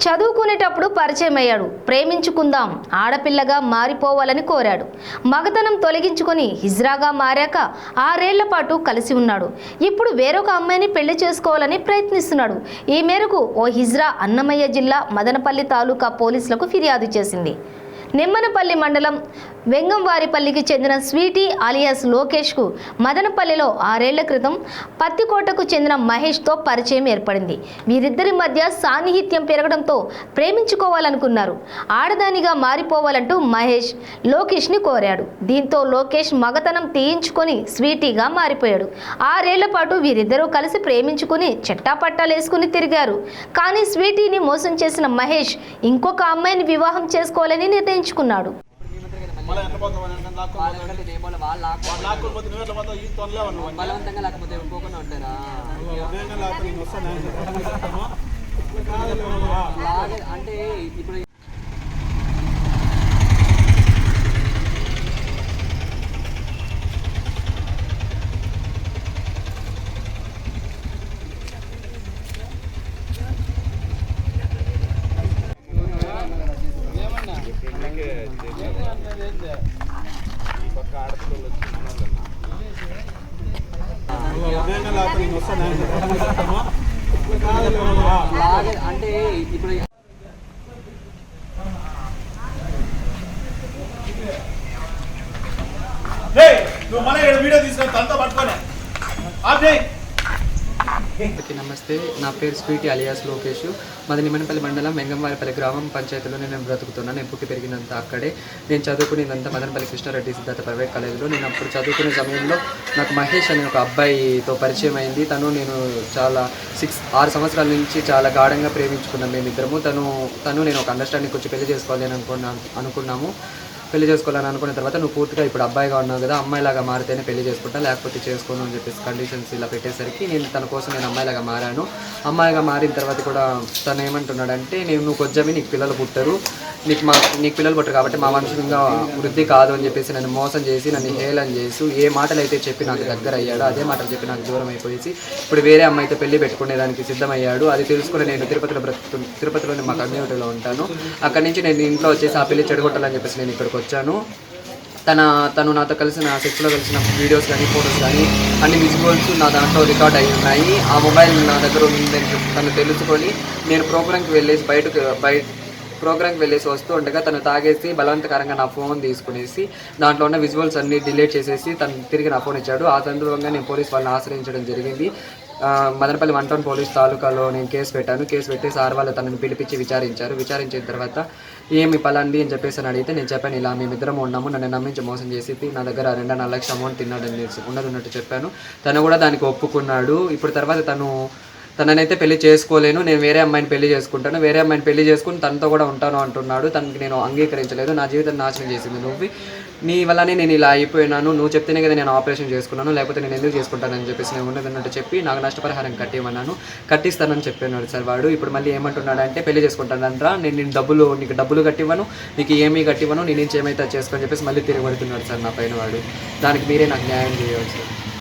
చదువుకునేటప్పుడు పరిచయం అయ్యాడు. ప్రేమించుకుందాం, ఆడపిల్లగా మారిపోవాలని కోరాడు. మగతనం తొలగించుకొని హిజ్రాగా మారాక 6 ఏళ్ల పాటు కలిసి ఉన్నాడు. ఇప్పుడు వేరొక అమ్మాయిని పెళ్లి చేసుకోవాలని ప్రయత్నిస్తున్నాడు. ఈ మేరకు ఓ హిజ్రా అన్నమయ్య జిల్లా మదనపల్లి తాలూకా పోలీసులకు ఫిర్యాదు చేసింది. నిమ్మనపల్లి మండలం వెంగంవారిపల్లికి చెందిన స్వీటీ అలియాస్ లోకేష్కు మదనపల్లిలో 6 ఏళ్ల క్రితం పత్తికోటకు చెందిన మహేష్తో పరిచయం ఏర్పడింది. వీరిద్దరి మధ్య సాన్నిహిత్యం పెరగడంతో ప్రేమించుకోవాలనుకున్నారు. ఆడదానిగా మారిపోవాలంటూ మహేష్ లోకేష్ని కోరాడు. దీంతో లోకేష్ మగతనం తీయించుకొని స్వీటీగా మారిపోయాడు. 6 ఏళ్ల పాటు వీరిద్దరూ కలిసి ప్రేమించుకుని చెట్టాపట్టాలేసుకుని తిరిగారు. కానీ స్వీటీని మోసం చేసిన మహేష్ ఇంకొక అమ్మాయిని వివాహం చేసుకోవాలని నిర్ణయించుకున్నాడు. బలవంతంగా లేకపోతే పోకుండా ఉంటారా అంటే ఇప్పుడు అంటే ఇప్పుడు వీడియో తీసుకొని తనతో పట్టుకొని నమస్తే, నా పేరు స్వీటీ అలియాస్ లోకేష్. మాది నిమ్మనపల్లి మండలం వెంగంవారిపల్లి గ్రామం పంచాయతీలో నేను బ్రతుకుతున్నాను. నేను పుట్టి పెరిగినంత అక్కడే. నేను చదువుకునేదంతా మదనపల్లి కృష్ణారెడ్డి సిద్ధార్థ ప్రైవేట్ కాలేజీలో. నేను అప్పుడు చదువుకునే సమయంలో నాకు మహేష్ అనే ఒక అబ్బాయితో పరిచయం అయింది. నేను చాలా 6 సంవత్సరాల నుంచి చాలా గాఢంగా ప్రేమించుకున్నాను మేమిద్దరము. తను నేను ఒక అండర్స్టాండింగ్ వచ్చి పెళ్లి చేసుకోవాలని అనుకున్నాము. పెళ్లి చేసుకోవాలని అనుకున్న తర్వాత నువ్వు పూర్తిగా ఇప్పుడు అబ్బాయిగా ఉన్నావు కదా, అమ్మాయిలాగా మారితేనే పెళ్లి చేసుకుంటా, లేకపోతే చేసుకోను అని చెప్పేసి కండిషన్స్ ఇలా పెట్టేసరికి తన కోసం నేను అమ్మాయిలాగా మారాను. అమ్మాయిగా మారిన తర్వాత కూడా తను ఏమంటున్నాడంటే, నువ్వు కొంచెమే నీకు పిల్లలు పుట్టరు, నీకు పిల్లలు పుట్టరు కాబట్టి మా వంశంగా వృద్ధి కాదు అని చెప్పేసి నన్ను మోసం చేసి నన్ను హేళన చేసి ఏ మాటలు అయితే చెప్పి నాకు దగ్గర అయ్యాడో అదే మాటలు చెప్పి నాకు దూరం అయిపోయేసి ఇప్పుడు వేరే అమ్మాయితో పెళ్లి పెట్టుకునేదానికి సిద్ధమయ్యాడు. అది తెలుసుకుని నేను తిరుపతిలోని మా కమ్యూనిటీలో ఉంటాను. అక్కడి నుంచి నేను ఇంట్లో వచ్చేసి ఆ పెళ్లి చెడగొట్టాలని చెప్పేసి నేను ఇక్కడికి వచ్చాను. తను నాతో కలిసిన సెక్స్లో కలిసిన వీడియోస్ కానీ ఫొటోస్ కానీ అన్ని విజువల్స్ నా దాంట్లో రికార్డ్ అయి ఉన్నాయి. ఆ మొబైల్ నా దగ్గర ఉందని తను తెలుసుకొని నేను ప్రోగ్రామ్కి వెళ్ళేసి వస్తూ ఉండగా తను తాగేసి బలవంతకరంగా నా ఫోన్ తీసుకునేసి దాంట్లో ఉన్న విజువల్స్ అన్ని డిలీట్ చేసేసి తను తిరిగి నా ఫోన్ ఇచ్చాడు. ఆ సందర్భంగా నేను పోలీస్ వాళ్ళని ఆశ్రయించడం జరిగింది. మదనపల్లి 1 టౌన్ పోలీస్ తాలూకాలో నేను కేసు పెట్టాను. కేసు పెట్టి సార్ వాళ్ళు తనని పిలిపించి విచారించిన తర్వాత ఏమి పలాంది అని చెప్పేసి అడిగితే నేను చెప్పాను, ఇలా మేమిద్దరం ఉన్నాము, నన్ను నమ్మించి మోసం చేసి నా దగ్గర 2.5 లక్షల అమౌంట్ తిన్నాడని ఉన్నట్టు చెప్పాను. తను కూడా దానికి ఒప్పుకున్నాడు. ఇప్పుడు తర్వాత తననైతే పెళ్లి చేసుకోలేను, నేను వేరే అమ్మాయిని పెళ్లి చేసుకుంటాను, వేరే అమ్మాయిని పెళ్లి చేసుకుని తనతో కూడా ఉంటాను అంటున్నాడు. తనకి నేను అంగీకరించలేదు. నా జీవితం నాశనం చేసింది నువ్వు, నీ వల్లనే నేను ఇలా అయిపోయినాను, నువ్వు చెప్తేనే కదా నేను ఆపరేషన్ చేసుకున్నాను, లేకపోతే నేను ఎందుకు చేసుకుంటానని చెప్పేసి నేను ఉన్నదన్నట్టు చెప్పి నాకు నష్టపరిహారం కట్టిమన్నాను. కట్టిస్తానని చెప్పాను సార్ వాడు. ఇప్పుడు మళ్ళీ ఏమంటున్నాడంటే పెళ్లి చేసుకుంటానంటరా, నీకు డబ్బులు కట్టివ్వను, నీకు ఏమీ కట్టివ్వను, నీ నుంచి ఏమైతే చేసుకొని చెప్పేసి మళ్ళీ తిరగబడుతున్నాడు సార్ నా పైన వాడు. దానికి మీరే నాకు న్యాయం చేయవచ్చు సార్.